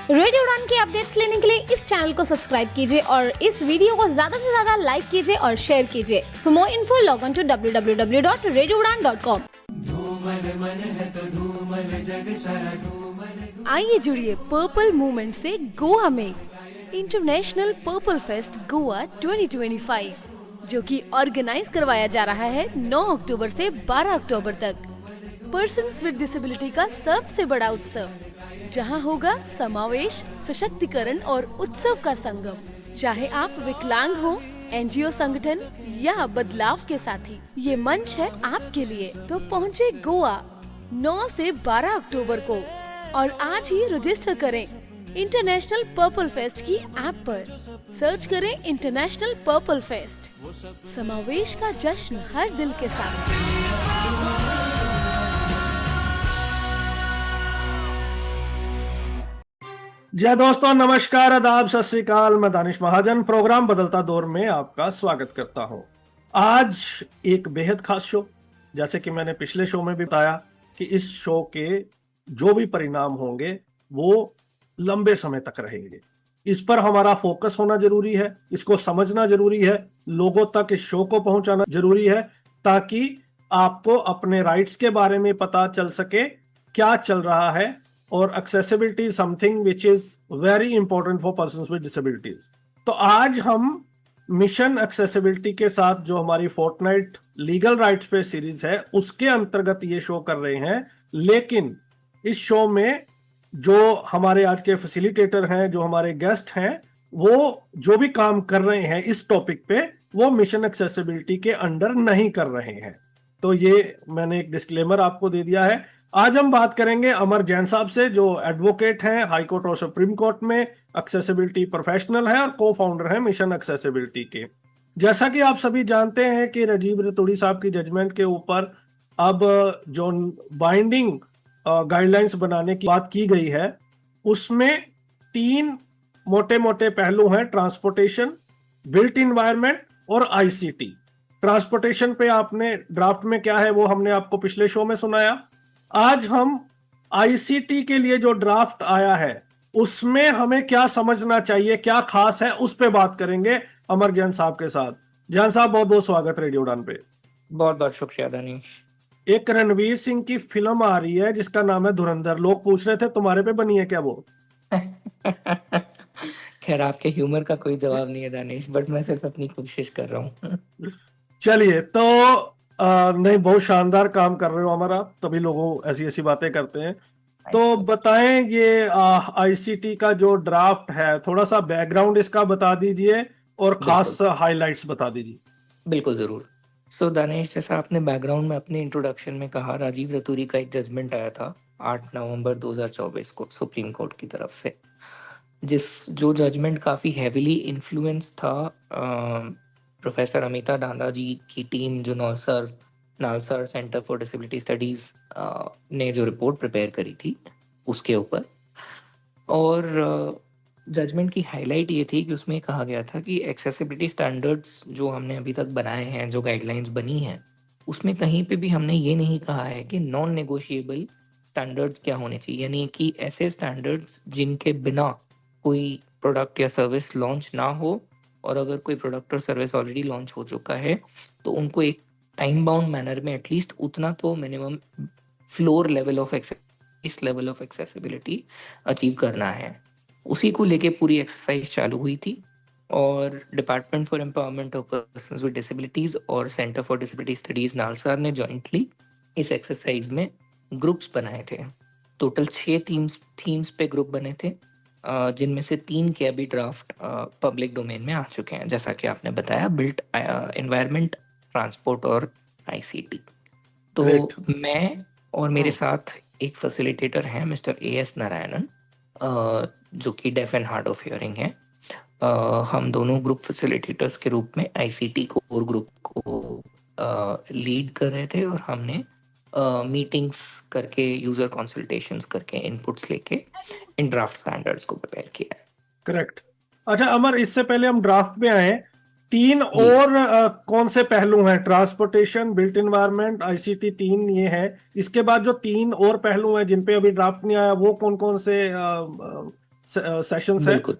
Radio उड़ान की updates लेने के लिए इस चैनल को सब्सक्राइब कीजिए और इस वीडियो को ज्यादा से ज्यादा लाइक कीजिए और शेयर कीजिए। For more info log on to www.radioudan.com। आइए जुड़िए पर्पल मूवमेंट से गोवा में इंटरनेशनल पर्पल फेस्ट गोवा 2025, जो कि ऑर्गेनाइज करवाया जा रहा है 9 अक्टूबर से 12 अक्टूबर तक। पर्सन्स विद डिसेबिलिटी का सबसे बड़ा उत्सव, जहां होगा समावेश, सशक्तिकरण और उत्सव का संगम। चाहे आप विकलांग हो, एनजीओ संगठन या बदलाव के साथी, ये मंच है आपके लिए। तो पहुँचे गोवा 9 से 12 अक्टूबर को और आज ही रजिस्टर करें इंटरनेशनल पर्पल फेस्ट की ऐप पर। सर्च करें इंटरनेशनल पर्पल फेस्ट। समावेश का जश्न हर दिल के साथ। जय दोस्तों, नमस्कार, आदाब, सत श्री अकाल। मैं दानिश महाजन प्रोग्राम बदलता दौर में आपका स्वागत करता हूं। आज एक बेहद खास शो, जैसे कि मैंने पिछले शो में भी बताया कि इस शो के जो भी परिणाम होंगे वो लंबे समय तक रहेंगे। इस पर हमारा फोकस होना जरूरी है, इसको समझना जरूरी है, लोगों तक इस शो को पहुंचाना जरूरी है, ताकि आपको अपने राइट्स के बारे में पता चल सके क्या चल रहा है। और accessibility something which is very important for persons with disabilities. तो आज हम मिशन एक्सेसिबिलिटी के साथ जो हमारी फोर्टनाइट लीगल राइट्स पे सीरीज है उसके अंतर्गत ये शो कर रहे हैं। लेकिन इस शो में जो हमारे आज के फैसिलिटेटर हैं, जो हमारे गेस्ट हैं, वो जो भी काम कर रहे हैं इस टॉपिक पे, वो मिशन एक्सेसिबिलिटी के अंडर नहीं कर रहे हैं। तो ये मैंने एक डिस्क्लेमर आपको दे दिया है। आज हम बात करेंगे अमर जैन साहब से, जो एडवोकेट हैं हाई कोर्ट और सुप्रीम कोर्ट में, एक्सेसिबिलिटी प्रोफेशनल है और को फाउंडर है मिशन एक्सेसिबिलिटी के। जैसा कि आप सभी जानते हैं कि राजीव रतूड़ी साहब की जजमेंट के ऊपर अब जो बाइंडिंग गाइडलाइंस बनाने की बात की गई है, उसमें 3 मोटे मोटे पहलू हैं: ट्रांसपोर्टेशन, बिल्ट इन्वायरमेंट और आईसीटी। ट्रांसपोर्टेशन पे आपने ड्राफ्ट में क्या है वो हमने आपको पिछले शो में सुनाया। आज हम आईसीटी के लिए जो ड्राफ्ट आया है उसमें हमें क्या समझना चाहिए, क्या खास है, उस पे बात करेंगे अमर जैन साहब के साथ। जैन साहब, बहुत बहुत स्वागत रेडियो उड़ान पे। बहुत बहुत शुक्रिया दानिश। एक रणवीर सिंह की फिल्म आ रही है जिसका नाम है धुरंधर। लोग पूछ रहे थे तुम्हारे पे बनी है क्या वो? खैर, आपके ह्यूमर का कोई जवाब नहीं है दानिश, बट मैं सिर्फ अपनी कोशिश कर रहा हूँ। चलिए, तो नहीं, बहुत शानदार काम कर रहे हो हमारा, तभी लोगों ऐसी ऐसी बातें करते हैं। तो बताएं, ये आईसीटी का जो ड्राफ्ट है, थोड़ा सा बैकग्राउंड इसका बता दीजिए और खास हाइलाइट्स बता दीजिए। बिल्कुल जरूर। सो दानिश, जैसा आपने बैकग्राउंड में अपने इंट्रोडक्शन में कहा, राजीव रतूरी का एक जजमेंट आया था 8 नवंबर 2024 को सुप्रीम कोर्ट की तरफ से, जो जजमेंट काफी हेविली इन्फ्लुएंस था प्रोफेसर अमिता डांडा जी की टीम, जो NALSAR centre for disability studies ने जो रिपोर्ट प्रिपेयर करी थी उसके ऊपर। और जजमेंट की हाईलाइट ये थी कि उसमें कहा गया था कि एक्सेसिबिलिटी स्टैंडर्ड्स जो हमने अभी तक बनाए हैं, जो गाइडलाइंस बनी हैं, उसमें कहीं पे भी हमने ये नहीं कहा है कि नॉन नेगोशिएबल स्टैंडर्ड्स क्या होने चाहिए, यानी कि ऐसे स्टैंडर्ड्स जिनके बिना कोई प्रोडक्ट या सर्विस लॉन्च ना हो, और अगर कोई प्रोडक्ट और सर्विस ऑलरेडी लॉन्च हो चुका है तो उनको एक टाइम बाउंड मैनर में एटलीस्ट उतना तो minimum floor level of accessibility achieve करना है। उसी को लेके पूरी एक्सरसाइज चालू हुई थी और department for empowerment of persons with disabilities और centre for disability studies NALSAR ने जॉइंटली इस एक्सरसाइज में ग्रुप्स बनाए थे। टोटल 6 थीम्स पे ग्रुप बने थे, जिनमें से 3 के अभी ड्राफ्ट पब्लिक डोमेन में आ चुके हैं, जैसा कि आपने बताया, बिल्ट इन्वायरमेंट, ट्रांसपोर्ट और आईसीटी। तो मैं और मेरे साथ एक फैसिलिटेटर हैं, मिस्टर एएस नारायणन, जो कि deaf and hard of hearing है। हम दोनों ग्रुप फैसिलिटेटर्स के रूप में आईसीटी कोर ग्रुप को लीड कर रहे थे और हमने मीटिंग्स करके, यूजर कंसल्टेशंस करके, इनपुट्स लेके इन ड्राफ्ट स्टैंडर्ड्स को प्रिपेयर किया है। करेक्ट। अच्छा अमर, इससे पहले हम ड्राफ्ट में आए, 3 और कौन से पहलू हैं? ट्रांसपोर्टेशन, बिल्ट इन्वायरमेंट, आईसीटी, 3 ये है। इसके बाद जो 3 और पहलू हैं जिन पे अभी ड्राफ्ट नहीं आया, वो कौन कौन से सेशंस है। बिल्कुल।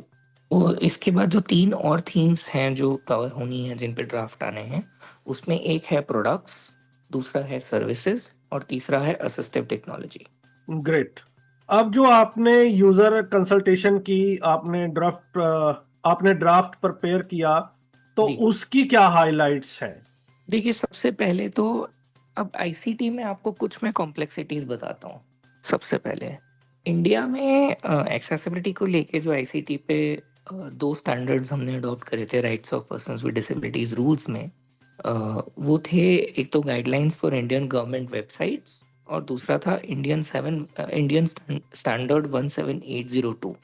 और इसके बाद जो 3 और थीम्स हैं जो कवर होनी है, जिन पे ड्राफ्ट आने हैं, उसमें एक है प्रोडक्ट्स, दूसरा है सर्विसेज और तीसरा है असिस्टिव टेक्नोलॉजी। ग्रेट। अब जो आपने यूजर कंसल्टेशन की, आपने ड्राफ्ट प्रिपेयर किया, तो जी, उसकी क्या हाइलाइट्स हैं? देखिए सबसे पहले तो अब आईसीटी में आपको कुछ मैं कॉम्प्लेक्सिटीज बताता हूँ। सबसे पहले इंडिया में एक्सेसिबिलिटी को लेके जो आईसीटी पे 2 स्टैंडर्ड्स हमने अडॉप्ट करे थे rights of persons with disabilities rules में। वो थे, एक तो guidelines for Indian government websites और दूसरा था इंडियन स्टैंडर्ड 17802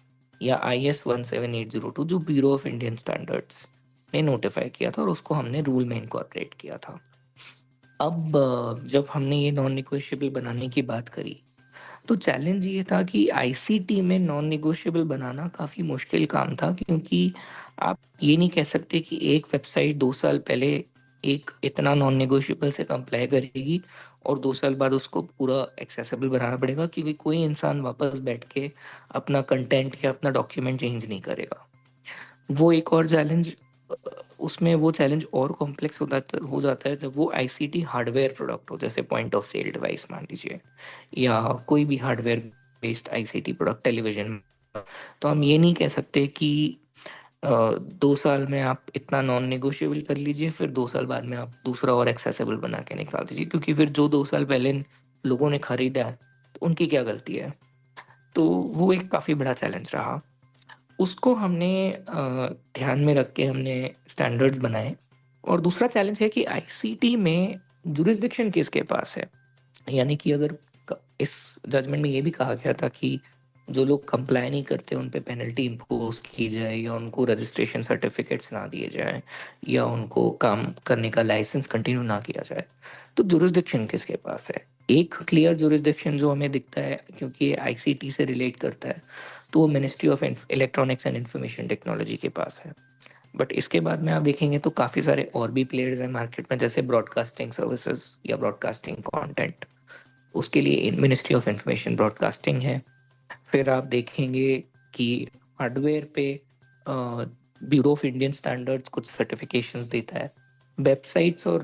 या IS 17802, जो ब्यूरो ऑफ इंडियन स्टैंडर्ड्स ने नोटिफाई किया था और उसको हमने रूल में इनकॉर्पोरेट किया था। अब जब हमने ये नॉन निगोशिएबल बनाने की बात करी, तो चैलेंज ये था कि आईसीटी में नॉन निगोशिएबल बनाना काफ़ी मुश्किल काम था, क्योंकि आप ये नहीं कह सकते कि एक वेबसाइट 2 साल पहले एक इतना नॉन निगोशिएबल से कंप्लाई करेगी और 2 साल बाद उसको पूरा एक्सेसिबल बनाना पड़ेगा, क्योंकि कोई इंसान वापस बैठ के अपना कंटेंट या अपना डॉक्यूमेंट चेंज नहीं करेगा। वो एक और चैलेंज, उसमें वो चैलेंज और कॉम्प्लेक्स हो जाता है जब वो आईसीटी हार्डवेयर प्रोडक्ट हो, जैसे पॉइंट ऑफ सेल डिवाइस मान लीजिए, या कोई भी hardware based ICT product television. तो हम ये नहीं कह सकते कि 2 साल में आप इतना नॉन नेगोशिएबल कर लीजिए, फिर 2 साल बाद में आप दूसरा और एक्सेसिबल बना के निकाल दीजिए, क्योंकि फिर जो 2 साल पहले लोगों ने खरीदा है तो उनकी क्या गलती है। तो वो एक काफ़ी बड़ा चैलेंज रहा। उसको हमने ध्यान में रख के हमने स्टैंडर्ड्स बनाए। और दूसरा चैलेंज है कि आईसीटी में जुरिस्डिक्शन किसके पास है, यानी कि अगर इस जजमेंट में ये भी कहा गया था कि जो लोग कंप्लाई नहीं करते उन पे पेनल्टी इम्पोज की जाए, या उनको रजिस्ट्रेशन सर्टिफिकेट्स ना दिए जाए, या उनको काम करने का लाइसेंस कंटिन्यू ना किया जाए। तो जुरिस्डिक्शन किसके पास है? एक क्लियर जुरिस्डिक्शन जो हमें दिखता है, क्योंकि आईसीटी से रिलेट करता है, तो वो ministry of electronics and information technology के पास है। बट इसके बाद में आप देखेंगे तो काफ़ी सारे और भी प्लेयर्स हैं मार्केट में, जैसे ब्रॉडकास्टिंग सर्विसेज या ब्रॉडकास्टिंग कंटेंट, उसके लिए मिनिस्ट्री ऑफ इंफॉर्मेशन ब्रॉडकास्टिंग है। फिर आप देखेंगे कि हार्डवेयर पे ब्यूरो ऑफ इंडियन स्टैंडर्ड्स कुछ सर्टिफिकेशंस देता है। वेबसाइट्स और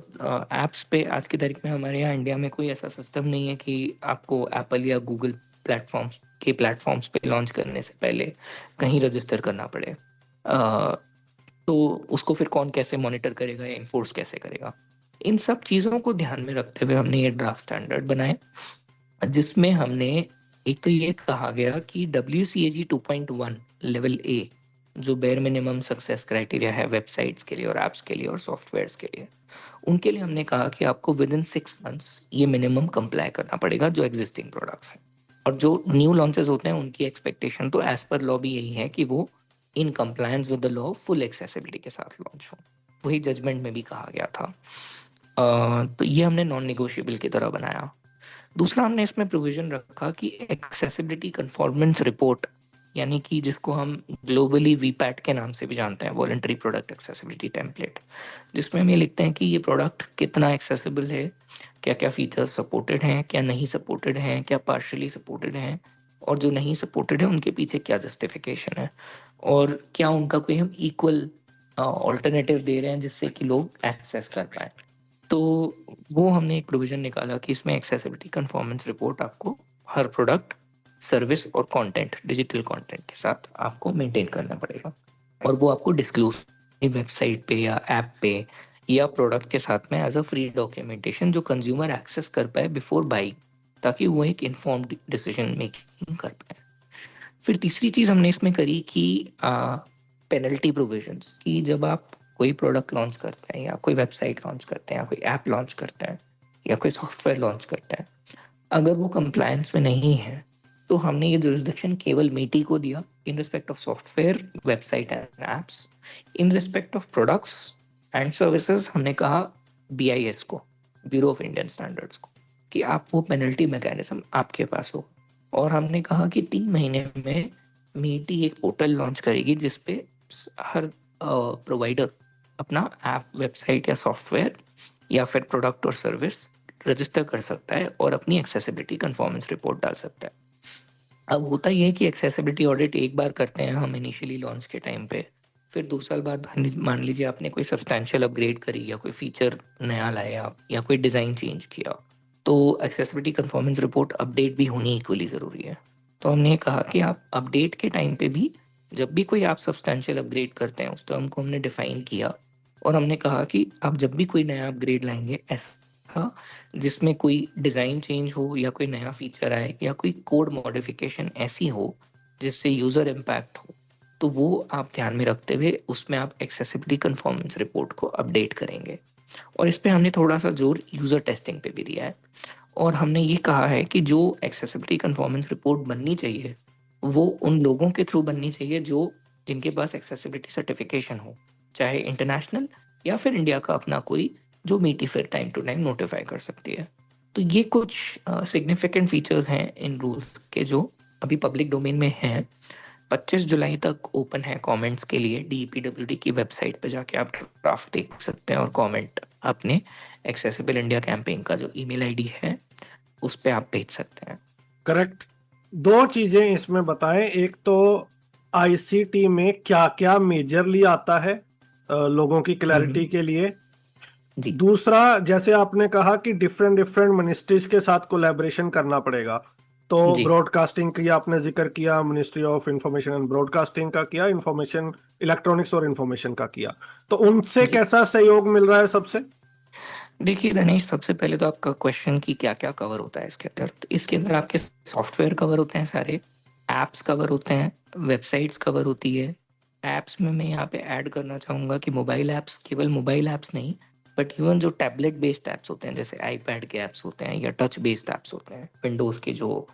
एप्स पे आज की तारीख में हमारे यहाँ इंडिया में कोई ऐसा सिस्टम नहीं है कि आपको एप्पल या गूगल प्लेटफॉर्म्स पे लॉन्च करने से पहले कहीं रजिस्टर करना पड़े। अ, तो उसको फिर कौन कैसे मॉनिटर करेगा या इन्फोर्स कैसे करेगा? इन सब चीज़ों को ध्यान में रखते हुए हमने ये ड्राफ्ट स्टैंडर्ड बनाए, जिसमें हमने एक तो ये कहा गया कि WCAG 2.1 लेवल ए, जो बेयर मिनिमम सक्सेस क्राइटेरिया है वेबसाइट्स के लिए और ऐप्स के लिए और सॉफ्टवेयर्स के लिए, उनके लिए हमने कहा कि आपको विद इन 6 मंथ्स ये मिनिमम कंप्लाई करना पड़ेगा जो एग्जिस्टिंग प्रोडक्ट्स हैं। और जो न्यू लॉन्चेस होते हैं उनकी एक्सपेक्टेशन तो एज पर लॉ भी यही है कि वो in compliance with the law full accessibility के साथ लॉन्च हो। वही जजमेंट में भी कहा गया था। तो ये हमने नॉन निगोशिएबल की तरह बनाया। दूसरा हमने इसमें प्रोविजन रखा कि एक्सेसिबिलिटी कंफॉर्मेंस रिपोर्ट, यानी कि जिसको हम ग्लोबली वीपैट के नाम से भी जानते हैं, वॉलंटरी प्रोडक्ट एक्सेसिबिलिटी टेम्पलेट, जिसमें हम ये लिखते हैं कि ये प्रोडक्ट कितना एक्सेसिबल है, क्या क्या फीचर्स सपोर्टेड हैं, क्या नहीं सपोर्टेड हैं, क्या पार्शली सपोर्टेड हैं, और जो नहीं सपोर्टेड है उनके पीछे क्या जस्टिफिकेशन है, और क्या उनका कोई हम इक्वल ऑल्टरनेटिव दे रहे हैं जिससे कि लोग एक्सेस कर पाए। तो वो हमने एक प्रोविजन निकाला कि इसमें एक्सेसिबिलिटी कंफॉर्मेंस रिपोर्ट आपको हर प्रोडक्ट, सर्विस और कंटेंट, डिजिटल कंटेंट के साथ आपको मेंटेन करना पड़ेगा, और वो आपको डिस्क्लोज वेबसाइट पे या ऐप पे या प्रोडक्ट के साथ में एज अ फ्री डॉक्यूमेंटेशन जो कंज्यूमर एक्सेस कर पाए बिफोर बाइंग, ताकि वो एक इन्फॉर्म्ड डिसीजन मेकिंग कर पाए। फिर तीसरी चीज़ हमने इसमें करी कि पेनल्टी प्रोविजंस, कि जब आप कोई प्रोडक्ट लॉन्च करते हैं या कोई वेबसाइट लॉन्च करते हैं या कोई ऐप लॉन्च करते हैं या कोई सॉफ्टवेयर लॉन्च करते हैं, अगर वो कंप्लायंस में नहीं है, तो हमने ये जुरिस्डिक्शन केवल मीटी को दिया in respect of software, website and apps. In respect of products and services हमने कहा BIS को, ब्यूरो ऑफ इंडियन स्टैंडर्ड्स को, कि आप वो पेनल्टी मैकेनिज्म आपके पास हो। और हमने कहा कि 3 महीने में मीटी एक पोर्टल लॉन्च करेगी जिसपे हर प्रोवाइडर अपना ऐप, वेबसाइट या सॉफ्टवेयर या फिर प्रोडक्ट और सर्विस रजिस्टर कर सकता है और अपनी एक्सेसिबिलिटी कंफॉर्मेंस रिपोर्ट डाल सकता है। अब होता ये है कि एक्सेसिबिलिटी ऑडिट एक बार करते हैं हम इनिशियली लॉन्च के टाइम पे, फिर 2 साल बाद मान लीजिए आपने कोई सब्सटैंशियल अपग्रेड करी या कोई फीचर नया लाया आप या कोई डिज़ाइन चेंज किया, तो एक्सेसिबिलिटी परफॉर्मेंस रिपोर्ट अपडेट भी होनी इक्वली ज़रूरी है। तो हमने ये कहा कि आप अपडेट के टाइम पे भी जब भी कोई आप सब्सटैंशियल अपग्रेड करते हैं उस टर्म को हमने डिफाइन किया, और हमने कहा कि आप जब भी कोई नया अपग्रेड लाएंगे ऐसा जिसमें कोई डिज़ाइन चेंज हो या कोई नया फीचर आए या कोई कोड मॉडिफिकेशन ऐसी हो जिससे यूज़र इम्पैक्ट हो, तो वो आप ध्यान में रखते हुए उसमें आप एक्सेसिबिलिटी परफॉर्मेंस रिपोर्ट को अपडेट करेंगे। और इस पे हमने थोड़ा सा जोर यूज़र टेस्टिंग पे भी दिया है, और हमने ये कहा है कि जो एक्सेसिबिलिटी परफॉर्मेंस रिपोर्ट बननी चाहिए वो उन लोगों के थ्रू बननी चाहिए जो जिनके पास एक्सेसिबिलिटी सर्टिफिकेशन हो, चाहे इंटरनेशनल या फिर इंडिया का अपना कोई जो मीटी फिर टाइम टू टाइम नोटिफाई कर सकती है। तो ये कुछ सिग्निफिकेंट फीचर्स हैं इन रूल्स के जो अभी पब्लिक डोमेन में हैं। 25 जुलाई तक ओपन है कमेंट्स के लिए। डीपीडब्ल्यूडी की वेबसाइट पे जाके आप ड्राफ्ट देख सकते हैं और कमेंट अपने एक्सेसिबल इंडिया कैंपेन का जो ईमेल आईडी है उस पे आप भेज सकते हैं। करेक्ट। दो चीजें इसमें बताएं, एक तो आईसीटी में क्या क्या मेजरली आता है लोगों की क्लैरिटी के लिए। जी दूसरा, जैसे आपने कहा कि डिफरेंट डिफरेंट मिनिस्ट्रीज के साथ कोलैबोरेशन करना पड़ेगा, तो जी ब्रॉडकास्टिंग की आपने जिक्र किया, ministry of information and broadcasting का किया, इंफॉर्मेशन इलेक्ट्रॉनिक्स और इंफॉर्मेशन का किया, तो उनसे जी कैसा सहयोग मिल रहा है सबसे? देखिए दिनेश, सबसे पहले तो आपका क्वेश्चन कि क्या क्या कवर होता है इसके अंदर, तो इसके अंदर आपके सॉफ्टवेयर कवर होते हैं, सारे एप्स कवर होते हैं, वेबसाइट्स कवर होती है। एप्स में मैं यहाँ पे ऐड करना चाहूँगा कि मोबाइल ऐप्स, केवल मोबाइल ऐप्स नहीं बट इवन जो टैबलेट बेस्ड ऐप्स होते हैं जैसे आईपैड के ऐप्स होते हैं या टच बेस्ड ऐप्स होते हैं, विंडोज़ के जो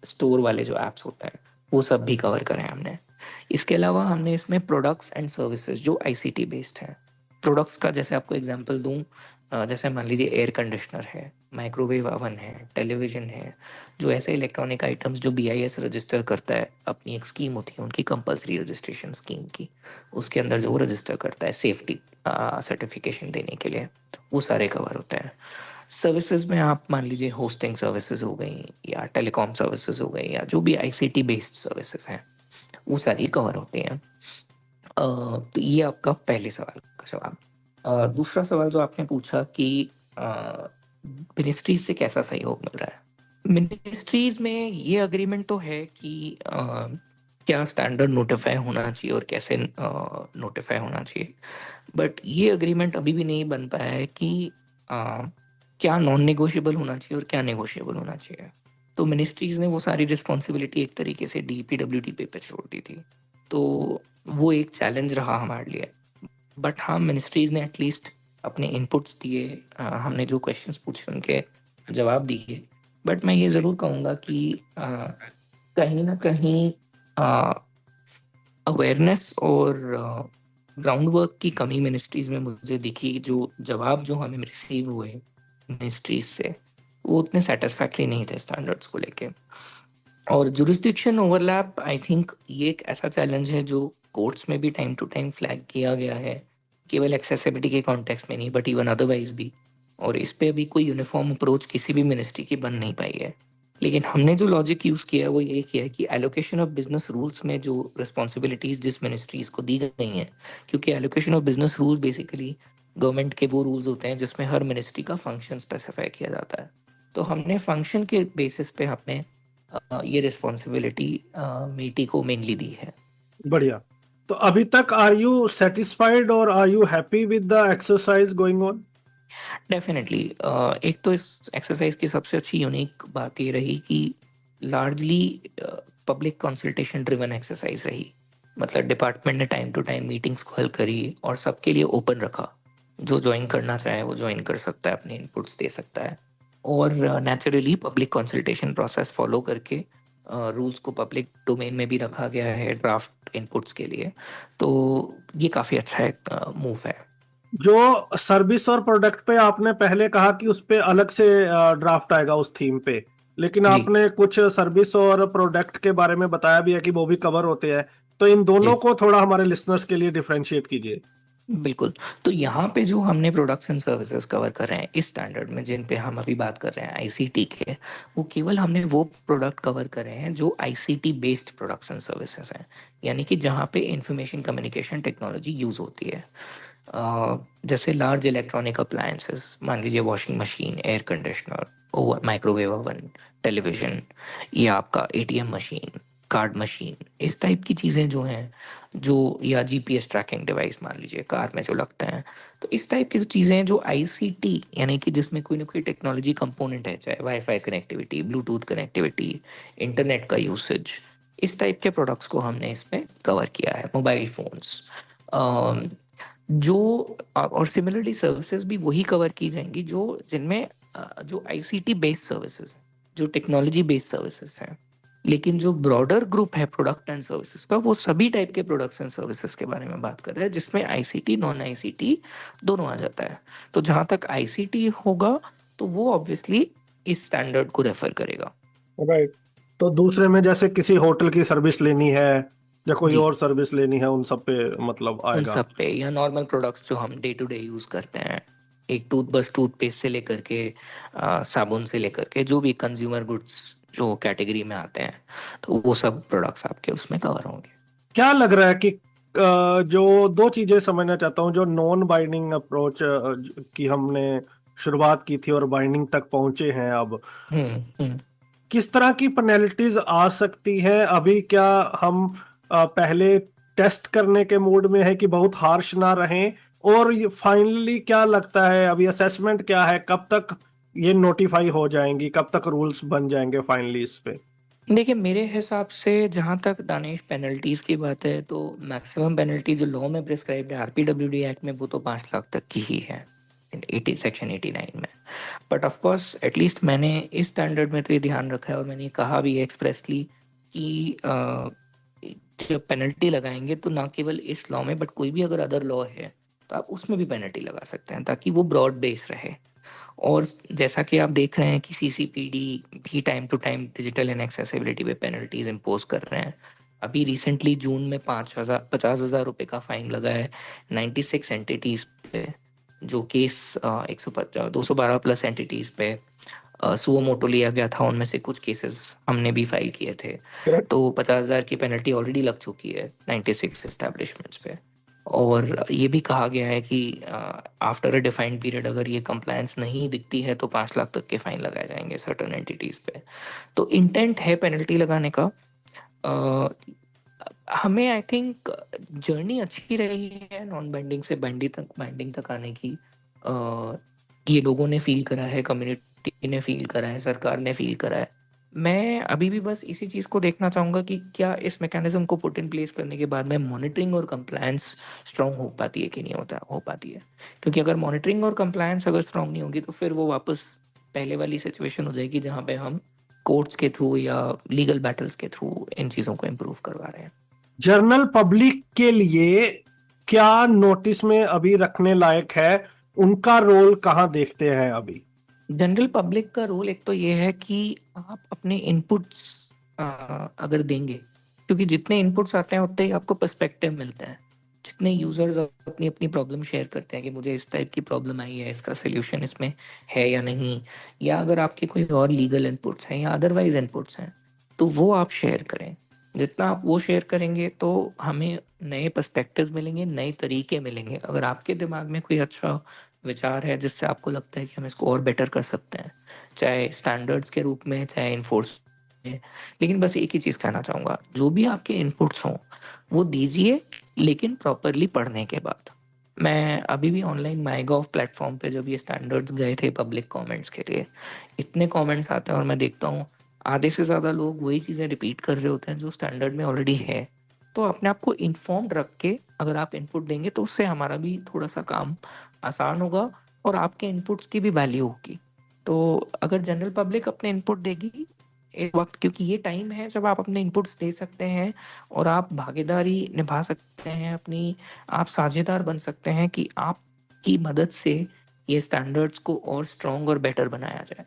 स्टोर वाले जो ऐप्स होते हैं वो सब भी कवर करें हमने। इसके अलावा हमने इसमें प्रोडक्ट्स एंड सर्विसेज जो आईसीटी बेस्ड हैं, प्रोडक्ट्स का जैसे आपको एग्जांपल दूं, जैसे मान लीजिए एयर कंडीशनर है, माइक्रोवेव ओवन है, टेलीविजन है, जो ऐसे इलेक्ट्रॉनिक आइटम्स जो बीआईएस रजिस्टर करता है, अपनी एक स्कीम होती है उनकी कंपलसरी रजिस्ट्रेशन स्कीम की, उसके अंदर जो वो रजिस्टर करता है सेफ्टी सर्टिफिकेशन देने के लिए, वो सारे कवर होते हैं। सर्विसेज में आप मान लीजिए होस्टिंग सर्विसेज हो गई या टेलीकॉम सर्विसेज हो गई या जो भी आईसीटी बेस्ड सर्विसेज हैं वो सारी कवर होती हैं। तो ये आपका पहले सवाल का जवाब। दूसरा सवाल जो आपने पूछा कि मिनिस्ट्रीज से कैसा सहयोग मिल रहा है। मिनिस्ट्रीज में ये अग्रीमेंट तो है कि क्या स्टैंडर्ड नोटिफाई होना चाहिए और कैसे नोटिफाई होना चाहिए, बट ये अग्रीमेंट अभी भी नहीं बन पाया है कि क्या नॉन नेगोशिएबल होना चाहिए और क्या नेगोशिएबल होना चाहिए। तो मिनिस्ट्रीज ने वो सारी रिस्पॉन्सिबिलिटी एक तरीके से डीपीडब्ल्यूडी पे छोड़ दी थी, तो वो एक चैलेंज रहा हमारे लिए। बट हाँ, मिनिस्ट्रीज ने एटलीस्ट अपने इनपुट्स दिए, हमने जो क्वेश्चंस पूछे उनके जवाब दिए। बट मैं ये ज़रूर कहूँगा कि कहीं ना कहीं अवेयरनेस और ग्राउंड वर्क की कमी मिनिस्ट्रीज में मुझे दिखी। जो जवाब जो हमें रिसीव हुए मिनिस्ट्रीज से वो उतने सेटिस्फैक्टरी नहीं थे स्टैंडर्ड्स को लेके। और जुरिस्डिक्शन ओवरलैप, आई थिंक ये एक ऐसा चैलेंज है जो कोर्ट्स में भी टाइम टू टाइम फ्लैग किया गया है, केवल एक्सेसिबिलिटी के कॉन्टेक्स्ट में नहीं बट इवन अदरवाइज भी। और इस पे अभी कोई यूनिफॉर्म अप्रोच किसी भी मिनिस्ट्री की बन नहीं पाई है। लेकिन हमने जो लॉजिक यूज़ किया है वो ये किया है कि एलोकेशन ऑफ बिजनेस रूल्स में जो रिस्पॉन्सिबिलिटीज जिस मिनिस्ट्रीज को दी गई हैं, क्योंकि allocation of business rules basically government के वो रूल्स होते हैं जिसमें हर मिनिस्ट्री का फंक्शन स्पेसिफाई किया जाता है। तो हमने फंक्शन के बेसिस पे हमने ये रिस्पॉन्सिबिलिटी मीटी को मेनली दी है। बढ़िया। तो अभी तक आर यू सेटिस्फाइड और are you happy with the exercise going on? Definitely. एक तो इस एक्सरसाइज की सबसे अच्छी यूनिक बात ये रही कि largely public consultation driven exercise रही। मतलब डिपार्टमेंट ने time to time meetings call करी और सबके लिए ओपन रखा, जो ज्वाइन करना चाहे वो ज्वाइन कर सकता है, अपने इनपुट्स दे सकता है। और naturally public consultation process follow करके रूल्स को पब्लिक डोमेन में भी रखा गया है ड्राफ्ट इनपुट्स के लिए। तो ये काफ़ी अच्छा एक मूव है। जो सर्विस और प्रोडक्ट पे आपने पहले कहा कि उस पे अलग से ड्राफ्ट आएगा उस थीम पे, लेकिन जी आपने कुछ सर्विस और प्रोडक्ट के बारे में बताया भी है कि वो भी कवर होते हैं, तो इन दोनों जी को थोड़ा हमारे लिसनर्स के लिए डिफरेंशिएट कीजिए। बिल्कुल। तो यहाँ पे जो हमने प्रोडक्ट्स एंड सर्विसेज कवर कर रहे हैं इस स्टैंडर्ड में, जिन पे हम अभी बात कर रहे हैं आईसीटी के, वो केवल हमने वो प्रोडक्ट कवर करे हैं जो ICT based products and services हैं, यानी कि जहाँ पे इंफॉर्मेशन कम्युनिकेशन टेक्नोलॉजी यूज होती है। जैसे लार्ज इलेक्ट्रॉनिक अप्लायंसेस, मान लीजिए washing machine, air conditioner, oven, microwave oven, television, या आपका एटीएम मशीन, कार्ड मशीन, इस टाइप की चीज़ें जो हैं, जो, या जीपीएस ट्रैकिंग डिवाइस मान लीजिए कार में जो लगते हैं। तो इस टाइप की जो चीज़ें हैं जो आईसीटी, यानी कि जिसमें कोई ना कोई टेक्नोलॉजी कंपोनेंट है, चाहे wifi connectivity, Bluetooth connectivity, internet का यूसेज, इस टाइप के प्रोडक्ट्स को हमने इसमें कवर किया है। मोबाइल फोन्स, जो, और सिमिलरली सर्विसेज भी वही कवर की जाएंगी जो, जिनमें जो आईसीटी बेस्ड सर्विसेज, जो टेक्नोलॉजी बेस्ड सर्विसेज हैं। लेकिन जो ब्रॉडर ग्रुप है प्रोडक्ट एंड सर्विसेज का, वो सभी टाइप के प्रोडक्ट्स एंड सर्विसेज के बारे में बात कर रहा है, जिसमें आईसीटी नॉन आईसीटी दोनों आ जाता है। तो जहां तक आईसीटी होगा तो वो ऑब्वियसली इस स्टैंडर्ड को रेफर करेगा। राइट। तो दूसरे में जैसे किसी होटल की सर्विस लेनी है या कोई जी, और सर्विस लेनी है, उन सब पे मतलब उन आएगा। सब पे, या नॉर्मल प्रोडक्ट्स जो हम डे टू डे यूज करते हैं, एक टूथब्रश, टूथपेस्ट से लेकर के साबुन से लेकर के जो भी कंज्यूमर गुड्स जो कैटेगरी में आते हैं, तो वो सब प्रोडक्ट्स आपके उसमें कवर होंगे। क्या लग रहा है कि जो दो चीजें समझना चाहता हूँ, जो नॉन बाइंडिंग अप्रोच की हमने शुरुआत की थी और बाइंडिंग तक पहुंचे हैं अब, हम्म। किस तरह की पेनल्टीज आ सकती है अभी? क्या हम पहले टेस्ट करने के मूड में है कि बहुत हार्श ना रहें? और फाइनली क्या लगता है, अभी असेसमेंट क्या है, कब तक ये नोटिफाई हो जाएंगी, कब तक रूल्स बन जाएंगे फाइनली इस पे? देखिए, मेरे हिसाब से जहाँ तक दानिश पेनल्टीज की बात है, तो मैक्सिमम पेनल्टी जो लॉ में प्रिस्क्राइब्ड है आरपीडब्ल्यूडी एक्ट में, वो तो 5 लाख तक की ही है, 80 सेक्शन 89 में। बट ऑफ कोर्स एटलीस्ट मैंने इस स्टैंडर्ड में तो ये ध्यान रखा है, और मैंने ये कहा भी है एक्सप्रेसली कि जब पेनल्टी लगाएंगे तो ना केवल इस लॉ में, बट कोई भी अगर अदर लॉ है तो आप उसमें भी पेनल्टी लगा सकते हैं, ताकि वो ब्रॉड बेस रहे। और जैसा कि आप देख रहे हैं कि सीसीपीडी भी time to time digital inaccessibility पे पेनल्टीज इम्पोज कर रहे हैं। अभी रिसेंटली जून में 50,000 रुपए का फाइन लगा है 96 एंटिटीज पे, जो केस 212 प्लस एंटिटीज पे सुओ मोटो लिया गया था। उनमें से कुछ केसेस हमने भी फाइल किए थे। तो 50,000 की पेनल्टी ऑलरेडी लग चुकी है 96 एस्टेब्लिशमेंट्स पे। और ये भी कहा गया है कि आफ्टर अ डिफाइंड पीरियड अगर ये कंप्लायंस नहीं दिखती है तो 5 लाख तक के फाइन लगाए जाएंगे सर्टन एंटिटीज पे। तो इंटेंट है पेनल्टी लगाने का। अ, हमें आई थिंक जर्नी अच्छी रही है नॉन बाइंडिंग से बाइंडिंग तक आने की। ये लोगों ने फील करा है, कम्युनिटी ने फील करा है, सरकार ने फील करा है। मैं अभी भी बस इसी चीज़ को देखना चाहूँगा कि क्या इस मैकेनिज्म को पुट इन प्लेस करने के बाद में मॉनिटरिंग और कंप्लायंस स्ट्रांग हो पाती है कि नहीं हो पाती है। क्योंकि अगर मॉनिटरिंग और कंप्लायंस अगर स्ट्रांग नहीं होगी तो फिर वो वापस पहले वाली सिचुएशन हो जाएगी, जहाँ पे हम कोर्ट्स के थ्रू या लीगल बैटल्स के थ्रू इन चीज़ों को इम्प्रूव करवा रहे हैं। जर्नल पब्लिक के लिए क्या नोटिस में अभी रखने लायक है? उनका रोल कहाँ देखते हैं अभी? जनरल पब्लिक का रोल एक तो ये है कि आप अपने इनपुट्स अगर देंगे, क्योंकि जितने इनपुट्स आते हैं उतने ही आपको पर्सपेक्टिव मिलता है। जितने यूजर्स अपनी अपनी प्रॉब्लम शेयर करते हैं कि मुझे इस टाइप की प्रॉब्लम आई है, इसका सोल्यूशन इसमें है या नहीं, या अगर आपके कोई और लीगल इनपुट्स हैं या अदरवाइज इनपुट्स हैं, तो वो आप शेयर करें। जितना आप वो शेयर करेंगे तो हमें नए पर्सपेक्टिव्स मिलेंगे, नए तरीके मिलेंगे। अगर आपके दिमाग में कोई अच्छा विचार है जिससे आपको लगता है कि हम इसको और बेटर कर सकते हैं, चाहे स्टैंडर्ड्स के रूप में, चाहे इन्फोर्स में। लेकिन बस एक ही चीज़ कहना चाहूँगा, जो भी आपके इनपुट्स हों वो दीजिए, लेकिन प्रॉपरली पढ़ने के बाद। मैं अभी भी ऑनलाइन माईगॉव प्लेटफॉर्म पे जब ये स्टैंडर्ड्स गए थे पब्लिक कमेंट्स के लिए, इतने कमेंट्स आते हैं और मैं देखता हूँ आधे से ज़्यादा लोग वही चीज़ें रिपीट कर रहे होते हैं जो स्टैंडर्ड में ऑलरेडी है। तो अपने आप को इन्फॉर्म्ड रख के अगर आप इनपुट देंगे तो उससे हमारा भी थोड़ा सा काम आसान होगा और आपके इनपुट्स की भी वैल्यू होगी। तो अगर जनरल पब्लिक अपने इनपुट देगी इस वक्त, क्योंकि ये टाइम है जब आप अपने इनपुट्स दे सकते हैं और आप भागीदारी निभा सकते हैं अपनी, आप साझेदार बन सकते हैं कि आपकी मदद से ये स्टैंडर्ड्स को और स्ट्रॉन्ग और बेटर बनाया जाए।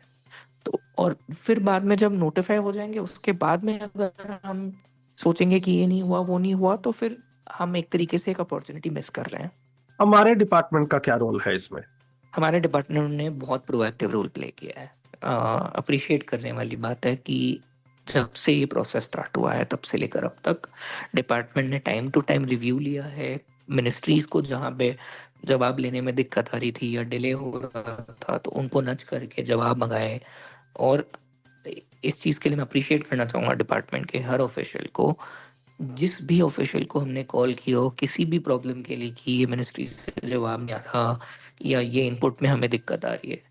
तो और फिर बाद में जब नोटिफाई हो जाएंगे उसके बाद में अगर हम सोचेंगे कि ये नहीं हुआ वो नहीं हुआ, तो फिर हम एक तरीके से एक अपॉर्चुनिटी मिस कर रहे हैं। हमारे डिपार्टमेंट का क्या रोल है इसमें? हमारे डिपार्टमेंट ने बहुत प्रोएक्टिव रोल प्ले किया है। अप्रिशिएट करने वाली बात है कि जब से ये प्रोसेस स्टार्ट हुआ है तब से लेकर अब तक डिपार्टमेंट ने टाइम टू टाइम रिव्यू लिया है। मिनिस्ट्रीज को जहाँ पे जवाब लेने में दिक्कत आ रही थी या डिले हो रहा था तो उनको नच करके जवाब मंगाए। और इस चीज़ के लिए मैं अप्रिशिएट करना चाहूँगा डिपार्टमेंट के हर ऑफिशियल को। जिस भी ऑफिशियल को हमने कॉल किया हो किसी भी प्रॉब्लम के लिए कि ये मिनिस्ट्री से जवाब नहीं आ रहा या ये इनपुट में हमें दिक्कत आ रही है,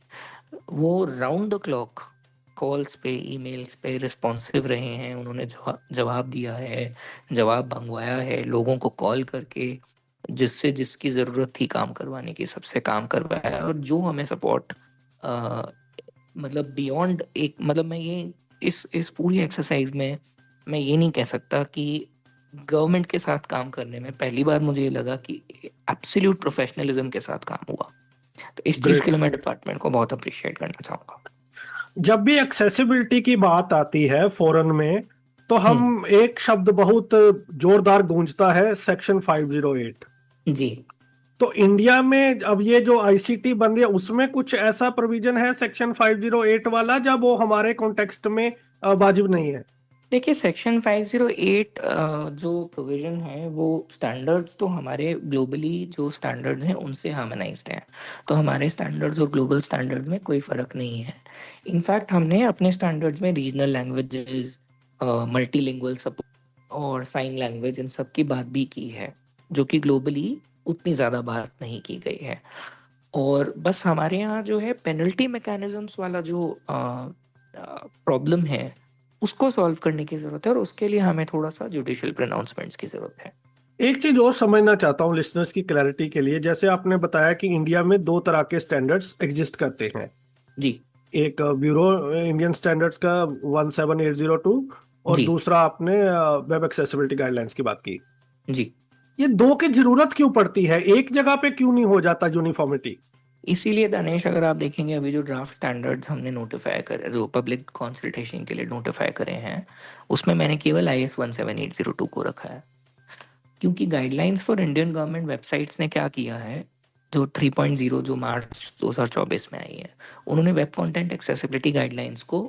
वो राउंड द क्लॉक कॉल्स पे ईमेल्स पे रिस्पॉन्सिव रहे हैं। उन्होंने जवाब दिया है, जवाब मंगवाया है लोगों को कॉल करके, जिससे जिसकी ज़रूरत थी काम करवाने की सबसे काम करवाया है। और जो हमें सपोर्ट मतलब बियॉन्ड एक मतलब मैं ये इस पूरी एक्सरसाइज में मैं ये नहीं कह सकता कि गवर्नमेंट के साथ काम करने में पहली बार मुझे ये लगा कि एब्सोल्यूट प्रोफेशनलिज्म के साथ काम हुआ। तो इस चीज ग्रेट। के लिए मैं डिपार्टमेंट को बहुत अप्रिशिएट करना चाहूंगा। जब भी एक्सेसिबिलिटी की बात आती है फॉरेन में, तो हम्म। हम एक शब्द बहुत जोरदार गूंजता है, सेक्शन 508। जी। तो इंडिया में अब ये जो आईसीटी बन रही है उसमें कुछ ऐसा प्रोविजन है सेक्शन 508 वाला जब वो हमारे कॉन्टेक्स्ट में वाजिब नहीं है? देखिए सेक्शन 508 जो प्रोविजन है वो स्टैंडर्ड्स तो हमारे ग्लोबली जो स्टैंडर्ड्स हैं उनसे हार्मोनाइज्ड हैं। तो हमारे स्टैंडर्ड्स और ग्लोबल स्टैंडर्ड में कोई फ़र्क नहीं है। इनफैक्ट हमने अपने स्टैंडर्ड्स में रीजनल लैंग्वेजेस, मल्टीलिंगुअल सपोर्ट और साइन लैंग्वेज इन सब की बात भी की है, जो कि ग्लोबली उतनी ज़्यादा बात नहीं की गई है। और बस हमारे यहाँ जो है पेनल्टी मैकेनिज्म्स वाला जो प्रॉब्लम है उसको सॉल्व करने की जरूरत है और उसके लिए हमें थोड़ा सा जुडिशियल प्रोनाउंसमेंट्स की जरूरत है। एक चीज और समझना चाहता हूँ लिसनर्स की क्लैरिटी के लिए। जैसे आपने बताया कि इंडिया में दो तरह के स्टैंडर्ड्स एग्जिस्ट करते हैं, जी। एक ब्यूरो इंडियन स्टैंडर्ड्स का 17802 और जी। दूसरा आपने वेब एक्सेसिबिलिटी गाइडलाइंस की बात की। जी। ये दो की जरूरत क्यों पड़ती है? एक जगह पे क्यों नहीं हो जाता यूनिफॉर्मिटी? इसीलिए दानेश अगर आप देखेंगे अभी जो ड्राफ्ट स्टैंडर्ड्स हमने नोटिफाई करे जो पब्लिक कंसल्टेशन के लिए नोटिफाई करे हैं उसमें मैंने केवल IS 17802 को रखा है। क्योंकि guidelines for Indian government websites ने क्या किया है, जो 3.0 जो मार्च 2024 में आई है, उन्होंने वेब कंटेंट एक्सेसिबिलिटी गाइडलाइंस को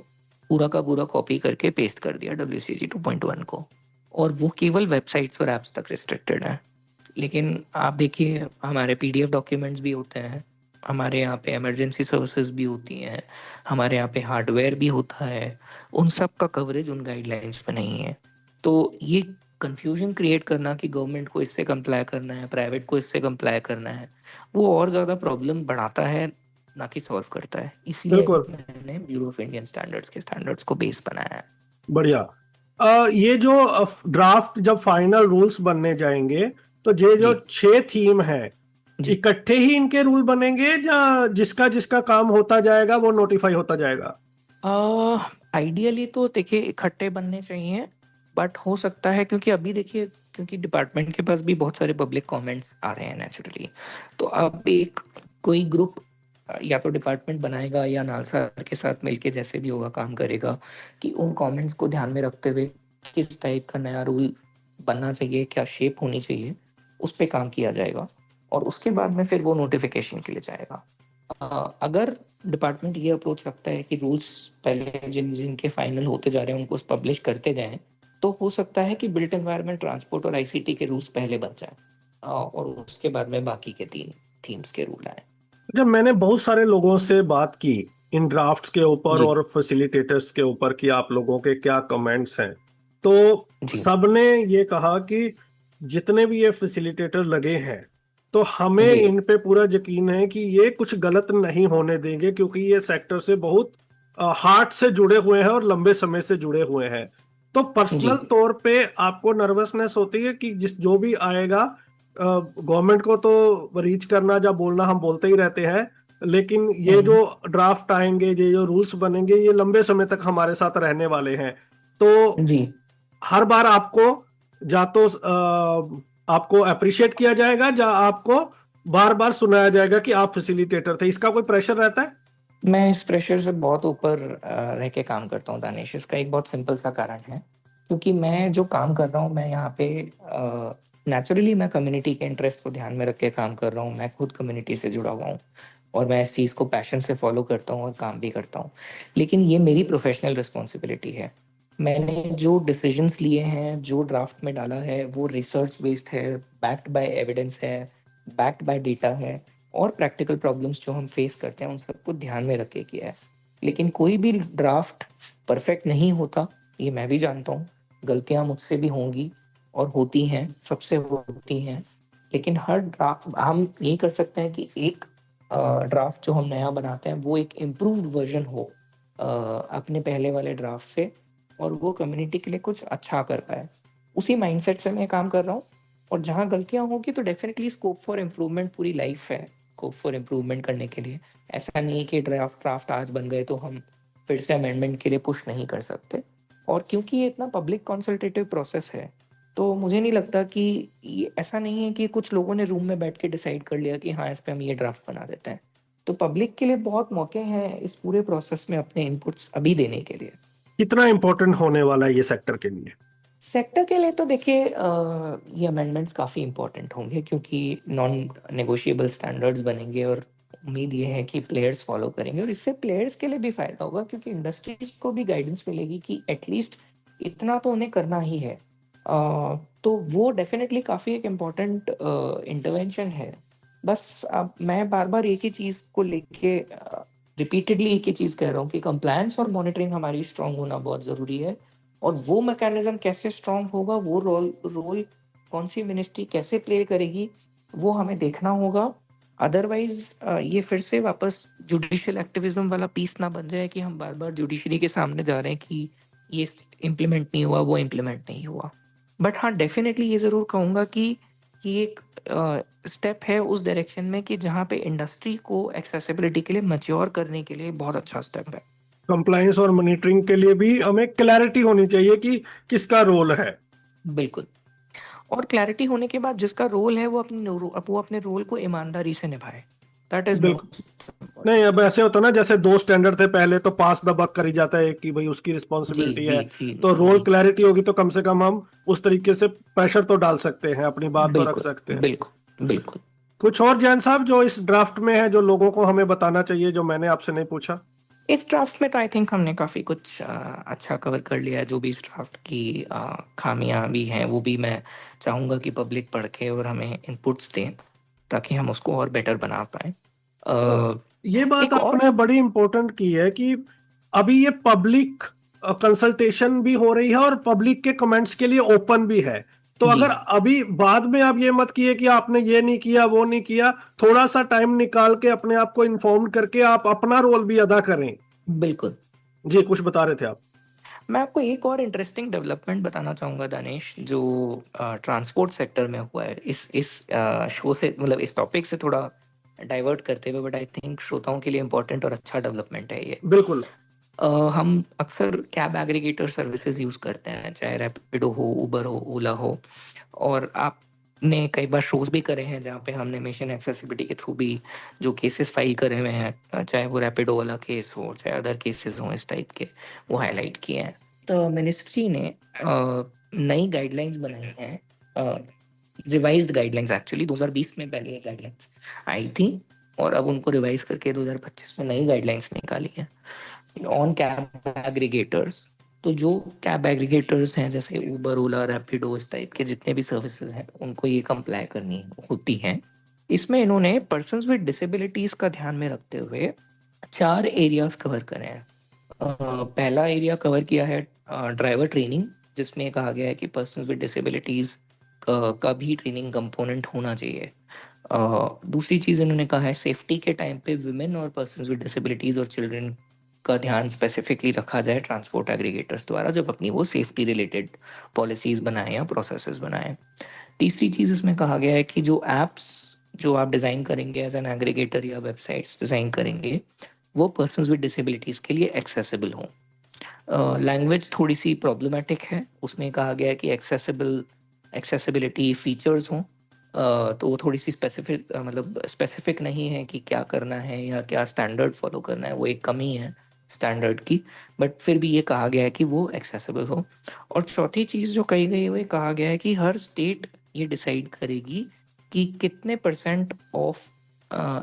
पूरा का पूरा कॉपी करके पेस्ट कर दिया WCG 2.1 को, और वो केवल वेबसाइट्स और ऐप्स तक रिस्ट्रिक्टेड है। लेकिन आप देखिए हमारे PDF डॉक्यूमेंट्स भी होते हैं, हमारे यहाँ पे इमरजेंसी सर्विसेज भी होती हैं, हमारे यहाँ पे हार्डवेयर भी होता है, उन सब का कवरेज उन गाइडलाइंस पे नहीं है। तो ये कंफ्यूजन क्रिएट करना कि गवर्नमेंट को इससे कंप्लाई करना है, प्राइवेट को इससे कंप्लाई करना है, वो और ज़्यादा प्रॉब्लम बढ़ाता है ना कि सॉल्व करता है। इसलिए बिल्कुल, मैंने ब्यूरो ऑफ इंडियन स्टैंडर्ड्स के स्टैंडर्ड्स को बेस बनाया है। बढ़िया। ये जो ड्राफ्ट जब फाइनल रूल्स बनने जाएंगे, तो ये जो जी। 6 थीम है, जी। इकट्ठे ही इनके रूल बनेंगे या जिसका जिसका काम होता जाएगा वो नोटिफाई होता जाएगा? आइडियली तो देखिए इकट्ठे बनने चाहिए, बट हो सकता है क्योंकि अभी देखिए क्योंकि डिपार्टमेंट के पास भी बहुत सारे पब्लिक कमेंट्स आ रहे हैं नेचुरली, तो अब एक कोई ग्रुप या तो डिपार्टमेंट बनाएगा या नालसा के साथ मिलके जैसे भी होगा काम करेगा कि उन कमेंट्स को ध्यान में रखते हुए किस टाइप का नया रूल बनना चाहिए, क्या शेप होनी चाहिए, उस पर काम किया जाएगा और उसके बाद में फिर वो नोटिफिकेशन के लिए जाएगा। अगर डिपार्टमेंट ये अप्रोच रखता है कि रूल्स पहले जिनके फाइनल होते जा रहे हैं उनको पब्लिश करते जाएं, तो हो सकता है कि बिल्ट एनवायरनमेंट, ट्रांसपोर्ट और ICT के रूल्स पहले बन जाएं और उसके बाद में बाकी के 3 थीम्स के रूल आए। जब मैंने बहुत सारे लोगों से बात की इन ड्राफ्ट्स के ऊपर जी। और फैसिलिटेटर्स के ऊपर कि आप लोगों के क्या कमेंट्स हैं, तो जी। सबने ये कहा कि जितने भी ये फैसिलिटेटर लगे हैं, तो हमें जी। इन पे पूरा यकीन है कि ये कुछ गलत नहीं होने देंगे, क्योंकि ये सेक्टर से बहुत हार्ट से जुड़े हुए हैं और लंबे समय से जुड़े हुए हैं। तो पर्सनल जी। तौर पे आपको नर्वसनेस होती है कि जिस जो भी आएगा, गवर्नमेंट को तो रीच करना या बोलना हम बोलते ही रहते हैं, लेकिन ये जो ड्राफ्ट आएंगे, ये जो रूल्स बनेंगे, ये लंबे समय तक हमारे साथ रहने वाले हैं। तो जी। हर बार आपको या तो आपको अप्रिशिएट किया जाएगा या आपको बार बार सुनाया जाएगा कि आप फैसिलिटेटर थे। इसका कोई प्रेशर रहता है? मैं इस प्रेशर से बहुत ऊपर रह के काम करता हूँ दानिश। इसका एक बहुत सिंपल सा कारण है, क्योंकि मैं जो काम कर रहा हूँ मैं यहाँ पे नेचुरली मैं कम्युनिटी के इंटरेस्ट को ध्यान में रख के काम कर रहा हूँ, मैं खुद कम्युनिटी से जुड़ा हुआ हूँ और मैं इस चीज़ को पैशन से फॉलो करता हूँ और काम भी करता हूँ। लेकिन ये मेरी प्रोफेशनल रिस्पॉन्सिबिलिटी है। मैंने जो डिसीजंस लिए हैं, जो ड्राफ्ट में डाला है, वो रिसर्च बेस्ड है, बैक्ड बाय एविडेंस है, बैक्ड बाय डेटा है, और प्रैक्टिकल प्रॉब्लम्स जो हम फेस करते हैं उन सबको ध्यान में रख के किया है। लेकिन कोई भी ड्राफ्ट परफेक्ट नहीं होता, ये मैं भी जानता हूँ। गलतियां मुझसे भी होंगी और होती हैं, सबसे होती हैं। लेकिन हर ड्राफ्ट हम ये कर सकते हैं कि एक ड्राफ्ट जो हम नया बनाते हैं वो एक इम्प्रूव्ड वर्जन हो अपने पहले वाले ड्राफ्ट से, और वो कम्युनिटी के लिए कुछ अच्छा कर पाए। उसी माइंडसेट से मैं काम कर रहा हूँ। और जहाँ गलतियाँ होगी तो डेफिनेटली स्कोप फॉर इम्प्रूवमेंट, पूरी लाइफ है स्कोप फॉर इम्प्रूवमेंट करने के लिए। ऐसा नहीं है कि ड्राफ्ट आज बन गए तो हम फिर से अमेंडमेंट के लिए पुश नहीं कर सकते। और क्योंकि ये इतना पब्लिक कंसल्टेटिव प्रोसेस है, तो मुझे नहीं लगता कि ये ऐसा नहीं है कि कुछ लोगों ने रूम में बैठ के डिसाइड कर लिया कि हाँ इस पे हम ये ड्राफ्ट बना देते हैं। तो पब्लिक के लिए बहुत मौके हैं इस पूरे प्रोसेस में अपने इनपुट्स अभी देने के लिए। कितना इम्पोर्टेंट होने वाला है ये सेक्टर के लिए? सेक्टर के लिए तो देखिए ये अमेंडमेंट्स काफ़ी इंपॉर्टेंट होंगे, क्योंकि नॉन नेगोशिएबल स्टैंडर्ड्स बनेंगे और उम्मीद ये है कि प्लेयर्स फॉलो करेंगे। और इससे प्लेयर्स के लिए भी फायदा होगा, क्योंकि इंडस्ट्रीज को भी गाइडेंस मिलेगी कि एटलीस्ट इतना तो उन्हें करना ही है। तो वो डेफिनेटली काफ़ी एक इम्पॉर्टेंट इंटरवेंशन है। बस अब मैं बार बार एक ही चीज़ को लेके रिपीटेडली एक ही चीज़ कह रहा हूँ कि कंप्लायंस और मॉनिटरिंग हमारी स्ट्रांग होना बहुत ज़रूरी है। और वो मैकेनिज्म कैसे स्ट्रांग होगा, वो रोल रोल कौन सी मिनिस्ट्री कैसे प्ले करेगी, वो हमें देखना होगा। अदरवाइज ये फिर से वापस जुडिशियल एक्टिविज्म वाला पीस ना बन जाए कि हम बार बार जुडिशरी के सामने जा रहे हैं कि ये इम्प्लीमेंट नहीं हुआ, वो इम्प्लीमेंट नहीं हुआ। बट हाँ, डेफिनेटली ये ज़रूर कहूँगा कि ये एक स्टेप है उस डायरेक्शन में कि जहाँ पे इंडस्ट्री को एक्सेसिबिलिटी के लिए मैच्योर करने के लिए बहुत अच्छा स्टेप है। कंप्लायंस और मॉनिटरिंग के लिए भी हमें क्लैरिटी होनी चाहिए कि किसका रोल है। बिल्कुल। और क्लैरिटी होने के बाद जिसका रोल है वो अपने रोल को ईमानदारी से निभाए। दैट इज बिल्कुल। मोस्ट। नहीं, अब ऐसे होता ना, जैसे दो स्टैंडर्ड थे पहले, तो पास दबक करी जाता है कि भाई उसकी जी रिस्पॉन्सिबिलिटी जी है। जी तो रोल जी। क्लैरिटी होगी तो कम से कम हम उस तरीके से प्रेशर तो डाल सकते हैं, अपनी बात तो रख बिल्कुल सकते हैं। बिल्कुल बिल्कुल। कुछ और जैन साहब जो इस ड्राफ्ट में है, जो लोगों को हमें बताना चाहिए, जो मैंने आपसे नहीं पूछा? इस ड्राफ्ट में तो आई थिंक हमने काफ़ी कुछ अच्छा कवर कर लिया है। जो भी इस ड्राफ्ट की खामियां भी हैं वो भी मैं चाहूँगा कि पब्लिक पढ़ के और हमें इनपुट्स दें, ताकि हम उसको और बेटर बना पाएँ। अ, ये बात एक और। आपने बड़ी इंपॉर्टेंट की है कि अभी ये पब्लिक कंसल्टेशन भी हो रही है और पब्लिक के कमेंट्स के लिए ओपन भी है। तो जी अगर अभी बाद में आप ये मत किए कि आपने ये नहीं किया, वो नहीं किया, थोड़ा सा टाइम निकाल के अपने आप को इन्फॉर्म करके आप अपना रोल भी अदा करें। बिल्कुल। जी, कुछ बता रहे थे आप? मैं आपको एक और इंटरेस्टिंग डेवलपमेंट बताना चाहूँगा दानिश, जो ट्रांसपोर्ट सेक्टर में हुआ है इस शो से, मतलब इस टॉपिक से थोड़ा डाइवर्ट करते हुए, बट आई थिंक श्रोताओं के लिए इम्पोर्टेंट और अच्छा डेवलपमेंट है ये। बिल्कुल। हम अक्सर कैब एग्रीगेटर सर्विसेज यूज़ करते हैं, चाहे रैपिडो हो, उबर हो, ओला हो। और आपने कई बार शोज भी करे हैं जहाँ पे हमने मिशन एक्सेसिबिलिटी के थ्रू भी जो केसेस फाइल करे हुए हैं, चाहे वो रैपिडो वाला केस हो, चाहे अदर केसेस हो इस टाइप के, वो हाईलाइट किए हैं। तो मिनिस्ट्री ने नई गाइडलाइंस बनाई हैं, रिवाइज्ड गाइडलाइंस एक्चुअली 2020 में पहले ये गाइडलाइंस आई थी, और अब उनको रिवाइज करके 2025 में नई गाइडलाइंस निकाली है ऑन कैब एग्रीगेटर्स। तो जो कैब एग्रीगेटर्स हैं जैसे उबर, ओला, रैपिडो, इस टाइप के जितने भी सर्विसेज हैं उनको ये कंप्लाई करनी होती हैं। इसमें इन्होंने पर्सन्स विद डिसेबिलिटीज का ध्यान में रखते हुए 4 एरियाज कवर करे हैं। पहला एरिया कवर किया है ड्राइवर ट्रेनिंग, जिसमें कहा गया है कि पर्सन्स विद डिसेबिलिटीज का भी ट्रेनिंग कंपोनेंट होना चाहिए। दूसरी चीज़ इन्होंने कहा है सेफ्टी के टाइम पे वुमेन और पर्सन्स विद डिसेबिलिटीज और चिल्ड्रन का ध्यान स्पेसिफिकली रखा जाए ट्रांसपोर्ट एग्रीगेटर्स द्वारा, जब अपनी वो सेफ्टी रिलेटेड पॉलिसीज बनाएं या प्रोसेसेस बनाएं। तीसरी चीज़ इसमें कहा गया है कि जो एप्स जो आप डिज़ाइन करेंगे एज एन एग्रीगेटर या वेबसाइट्स डिज़ाइन करेंगे, वो पर्सन्स विद डिसेबिलिटीज़ के लिए एक्सेसिबल हों। लैंग्वेज थोड़ी सी प्रॉब्लमेटिक है, उसमें कहा गया है कि एक्सेसिबिलिटी फीचर्स हों। तो वो थोड़ी सी स्पेसिफिक, मतलब स्पेसिफिक नहीं है कि क्या करना है या क्या स्टैंडर्ड फॉलो करना है, वो एक कमी है स्टैंडर्ड की। बट फिर भी ये कहा गया है कि वो एक्सेसिबल हो। और चौथी चीज़ जो कही गई है वो ये कहा गया है कि हर स्टेट ये डिसाइड करेगी कि कितने % ऑफ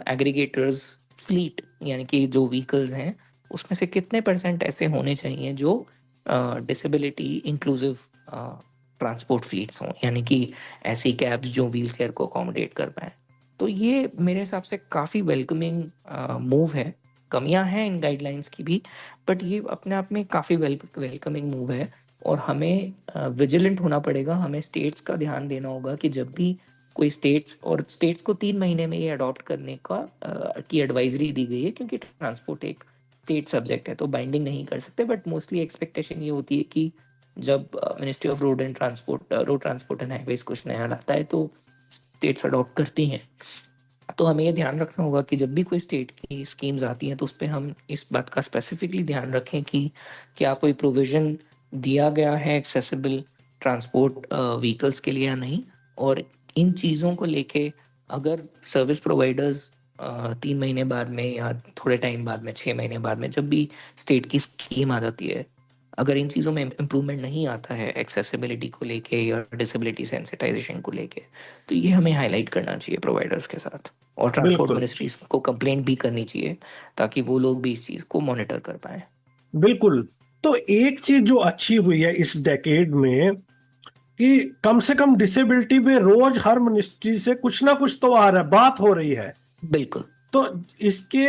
एग्रीगेटर्स फ्लीट यानी कि जो व्हीकल्स हैं उसमें से कितने % ऐसे होने चाहिए जो डिसेबिलिटी इंक्लूसिव ट्रांसपोर्ट फ्लीट्स हों, यानी कि ऐसी कैब्स जो व्हील चेयर को अकोमोडेट कर पाएँ। तो ये मेरे हिसाब से काफ़ी वेलकमिंग मूव है। कमियां हैं इन गाइडलाइंस की भी, बट ये अपने आप में काफ़ी वेलकमिंग मूव है और हमें विजिलेंट होना पड़ेगा। हमें स्टेट्स का ध्यान देना होगा कि जब भी कोई स्टेट्स को 3 महीने में ये अडॉप्ट करने की एडवाइजरी दी गई है, क्योंकि ट्रांसपोर्ट एक स्टेट सब्जेक्ट है तो बाइंडिंग नहीं कर सकते, बट मोस्टली एक्सपेक्टेशन ये होती है कि जब ministry of road transport and highways कुछ नया लाता है तो स्टेट्स अडॉप्ट करती हैं। तो हमें ये ध्यान रखना होगा कि जब भी कोई स्टेट की स्कीम्स आती हैं तो उस पर हम इस बात का स्पेसिफिकली ध्यान रखें कि क्या कोई प्रोविजन दिया गया है एक्सेसिबल ट्रांसपोर्ट व्हीकल्स के लिए या नहीं। और इन चीज़ों को लेके अगर सर्विस प्रोवाइडर्स 3 महीने बाद में या थोड़े टाइम बाद में 6 महीने बाद में जब भी स्टेट की स्कीम आ जाती है, अगर इन चीज़ों में इम्प्रूवमेंट नहीं आता है एक्सेसिबिलिटी को लेके या डिसेबिलिटी सेंसिटाइजेशन को लेके, तो ये हमें हाईलाइट करना चाहिए प्रोवाइडर्स के साथ और ट्रांसपोर्ट बिल्कुल मिनिस्ट्रीज को कंप्लेंट भी करनी चाहिए ताकि वो लोग भी इस चीज़ को मॉनिटर कर पाए। बिल्कुल। तो एक चीज जो अच्छी हुई है इस डेकेड में कि कम से कम डिसेबिलिटी पे रोज हर मिनिस्ट्री से कुछ ना कुछ तो आ रहा है, बात हो रही है। बिल्कुल। तो इसके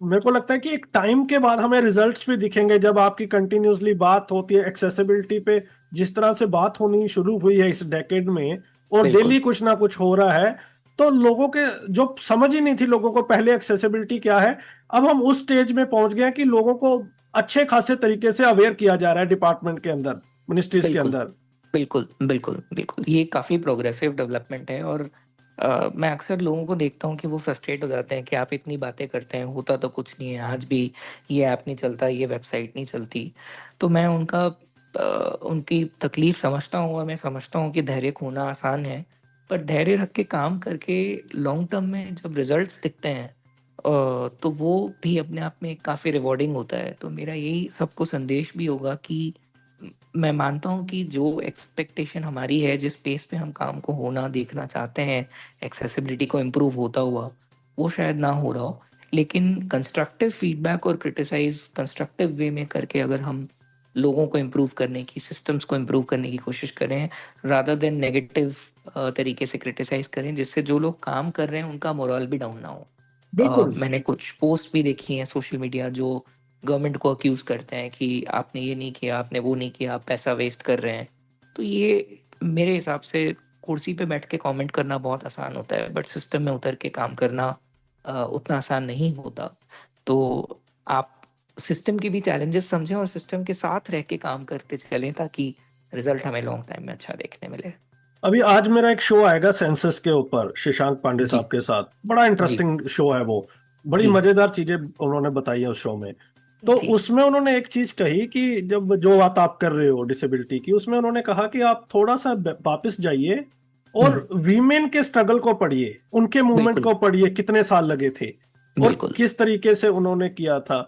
मेरे को लगता है कि एक टाइम के बाद हमें रिजल्ट्स भी दिखेंगे जब आपकी कंटिन्यूसली बात होती है एक्सेसिबिलिटी पे। जिस तरह से बात होनी शुरू हुई है इस डेकेड में और बिल्कुल। डेली कुछ ना कुछ हो रहा है, तो लोगों के जो समझ ही नहीं थी लोगों को पहले एक्सेसिबिलिटी क्या है, अब हम उस स्टेज में पहुंच गए हैं कि लोगों को अच्छे खासे तरीके से अवेयर किया जा रहा है डिपार्टमेंट के अंदर, मिनिस्ट्रीज के बिल्कुल अंदर। बिल्कुल बिल्कुल बिल्कुल ये काफ़ी प्रोग्रेसिव डेवलपमेंट है। और मैं अक्सर लोगों को देखता हूँ कि वो फ्रस्ट्रेट हो जाते हैं कि आप इतनी बातें करते हैं, होता तो कुछ नहीं है, आज भी ये ऐप नहीं चलता, ये वेबसाइट नहीं चलती। तो मैं उनकी तकलीफ समझता हूँ और मैं समझता हूँ कि धैर्य खोना आसान है, पर धैर्य रख के काम करके लॉन्ग टर्म में जब रिजल्ट्स दिखते हैं तो वो भी अपने आप में काफ़ी रिवॉर्डिंग होता है। तो मेरा यही सबको संदेश भी होगा कि मैं मानता हूँ कि जो एक्सपेक्टेशन हमारी है, जिस पेस पे हम काम को होना देखना चाहते हैं, एक्सेसिबिलिटी को इम्प्रूव होता हुआ, वो शायद ना हो रहा हो। लेकिन कंस्ट्रक्टिव फीडबैक और क्रिटिसाइज कंस्ट्रक्टिव वे में करके अगर हम लोगों को इम्प्रूव करने की, सिस्टम्स को इम्प्रूव करने की कोशिश करें रादर देन नेगेटिव तरीके से क्रिटिसाइज करें, जिससे जो लोग काम कर रहे हैं उनका मोरल भी डाउन ना हो। बिल्कुल। मैंने कुछ पोस्ट भी देखी हैं सोशल मीडिया जो गवर्नमेंट को अक्यूज करते हैं कि आपने ये नहीं किया, आपने वो नहीं किया, आप पैसा वेस्ट कर रहे हैं। तो ये मेरे हिसाब से कुर्सी पे बैठ के कमेंट करना बहुत आसान होता है, बट सिस्टम में उतर के काम करना उतना आसान नहीं होता। तो आप सिस्टम की भी चैलेंजेस समझें और सिस्टम के साथ रह के काम करते चलें ताकि रिजल्ट हमें लॉन्ग टाइम में अच्छा देखने मिले। अभी आज मेरा एक शो आएगा सेंसस के ऊपर शशांक पांडे जी साहब के साथ, बड़ा जी इंटरेस्टिंग शो है वो, बड़ी जी मजेदार चीजें उन्होंने बताई है उस शो में। तो जी उसमें उन्होंने एक चीज कही कि जब जो बात आप कर रहे हो डिसेबिलिटी की, उसमें उन्होंने कहा कि आप थोड़ा सा वापस जाइए और वीमेन के स्ट्रगल को पढ़िए, उनके मूवमेंट बिल्कुल को पढ़िए, कितने साल लगे थे और बिल्कुल किस तरीके से उन्होंने किया था।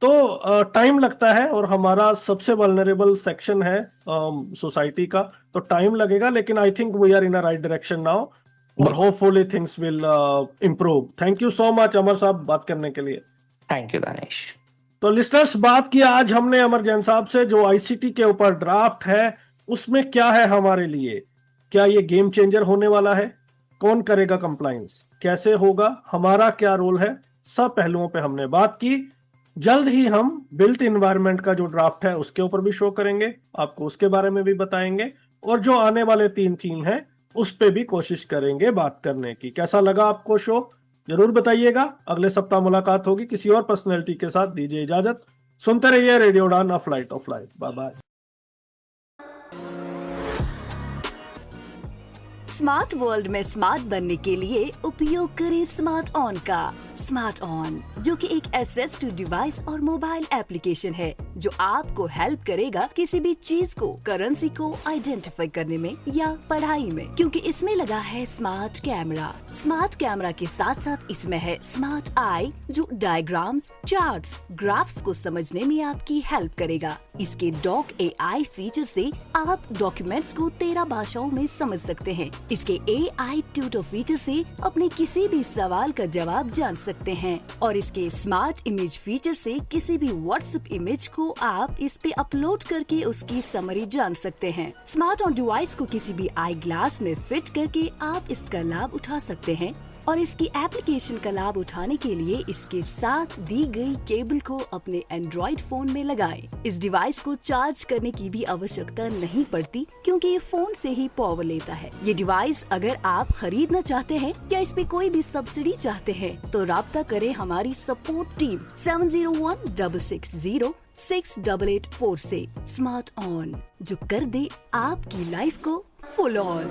तो टाइम लगता है और हमारा सबसे वल्नरेबल सेक्शन है सोसाइटी का, तो टाइम लगेगा, लेकिन I think we are in a right direction now और बिल्कुल। Hopefully things will improve. Thank you so much Amar sahab बात करने के लिए। Thank you Danish. तो लिसनर्स, बात किया आज हमने अमर जैन साहब से जो आईसीटी के ऊपर ड्राफ्ट है उसमें क्या है हमारे लिए, क्या ये गेम चेंजर होने वाला है, कौन करेगा कंप्लायंस, कैसे होगा, हमारा क्या रोल है, सब पहलुओं पे हमने बात की। जल्द ही हम बिल्ट इन्वायरमेंट का जो ड्राफ्ट है उसके ऊपर भी शो करेंगे, आपको उसके बारे में भी बताएंगे और जो आने वाले 3 थीम है उस पे भी कोशिश करेंगे बात करने की। कैसा लगा आपको शो जरूर बताइएगा। अगले सप्ताह मुलाकात होगी किसी और पर्सनैलिटी के साथ। दीजिए इजाजत, सुनते रहिए radio Udan, a flight of life. Bye bye. Smart world में स्मार्ट बनने के लिए उपयोग करें स्मार्ट ऑन का। स्मार्ट ऑन, जो कि एक असिस्टिव डिवाइस और मोबाइल एप्लीकेशन है जो आपको हेल्प करेगा किसी भी चीज को, करेंसी को आइडेंटिफाई करने में या पढ़ाई में, क्योंकि इसमें लगा है स्मार्ट कैमरा। स्मार्ट कैमरा के साथ साथ इसमें है स्मार्ट आई, जो डायग्राम्स, चार्ट्स, ग्राफ्स को समझने में आपकी हेल्प करेगा। इसके डॉक AI फीचर से आप डॉक्यूमेंट्स को 13 भाषाओं में समझ सकते हैं। इसके AI ट्यूटर फीचर से अपने किसी भी सवाल का जवाब जान सकते हैं और इसके स्मार्ट इमेज फीचर से किसी भी व्हाट्सएप इमेज को आप इस पे अपलोड करके उसकी समरी जान सकते हैं। स्मार्ट ऑन डिवाइस को किसी भी आई ग्लास में फिट करके आप इसका लाभ उठा सकते हैं और इसकी एप्लीकेशन का लाभ उठाने के लिए इसके साथ दी गई केबल को अपने एंड्रॉइड फोन में लगाएं। इस डिवाइस को चार्ज करने की भी आवश्यकता नहीं पड़ती क्योंकि ये फोन से ही पावर लेता है। ये डिवाइस अगर आप खरीदना चाहते हैं या इस पे कोई भी सब्सिडी चाहते हैं तो राब्ता करें हमारी सपोर्ट टीम 7016606884 से। स्मार्ट ऑन, जो कर दे आपकी लाइफ को फुल ऑन।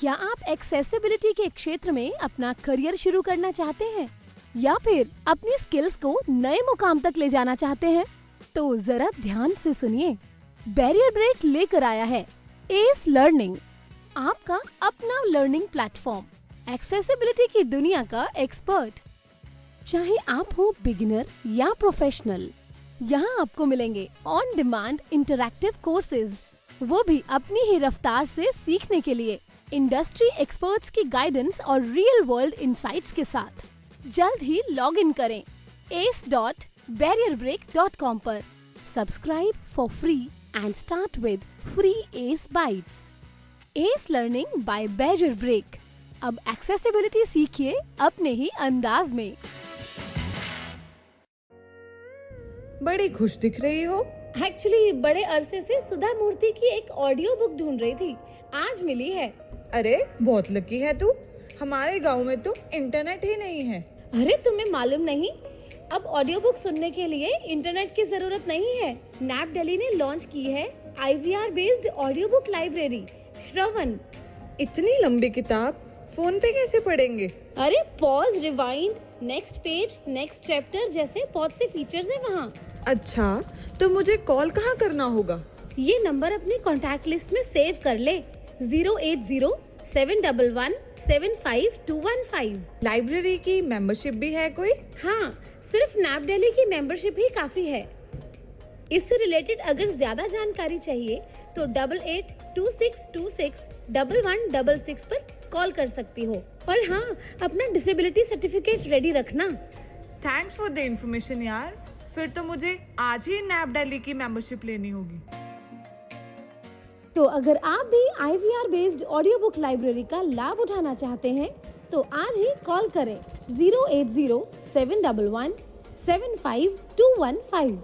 क्या आप एक्सेसिबिलिटी के क्षेत्र में अपना करियर शुरू करना चाहते हैं या फिर अपनी स्किल्स को नए मुकाम तक ले जाना चाहते हैं? तो जरा ध्यान से सुनिए, बैरियर ब्रेक लेकर आया है एस लर्निंग, आपका अपना लर्निंग प्लेटफॉर्म, एक्सेसिबिलिटी की दुनिया का एक्सपर्ट। चाहे आप हो बिगिनर या प्रोफेशनल, यहाँ आपको मिलेंगे ऑन डिमांड इंटरैक्टिव कोर्सेज, वो भी अपनी ही रफ्तार से सीखने के लिए, इंडस्ट्री एक्सपर्ट्स की गाइडेंस और रियल वर्ल्ड इंसाइट्स के साथ। जल्द ही लॉग इन करें ace.barrierbreak.com पर। Subscribe for free and start with free ace bytes. Ace learning by Barrier Break. अब एक्सेसिबिलिटी सीखिए अपने ही अंदाज में। बड़ी खुश दिख रही हो। एक्चुअली बड़े अरसे से सुधा मूर्ति की एक ऑडियो बुक ढूंढ रही थी, आज मिली है। अरे बहुत लकी है तू, हमारे गांव में तो इंटरनेट ही नहीं है। अरे तुम्हें मालूम नहीं, अब ऑडियो बुक सुनने के लिए इंटरनेट की जरूरत नहीं है। नैप दिल्ली ने लॉन्च की है IVR based audio book library Shravan. इतनी लंबी किताब फोन पे कैसे पढ़ेंगे? अरे pause, rewind, next page, next chapter जैसे बहुत से फीचर्स हैं वहाँ। अच्छा, तो मुझे कॉल कहाँ करना होगा? ये नंबर अपनी कॉन्टैक्ट लिस्ट में सेव कर ले, 08071175215। लाइब्रेरी की मेंबरशिप भी है कोई? हाँ, सिर्फ नैप दिल्ली की मेंबरशिप ही काफी है। इससे रिलेटेड अगर ज्यादा जानकारी चाहिए तो 8826261166 पर कॉल कर सकती हो। और हाँ, अपना डिसेबिलिटी सर्टिफिकेट रेडी रखना। थैंक्स फॉर द इन्फॉर्मेशन यार, फिर तो मुझे आज ही नैप दिल्ली की मेंबरशिप लेनी होगी। तो अगर आप भी IVR based audio book library का लाभ उठाना चाहते हैं तो आज ही कॉल करें 08071175215।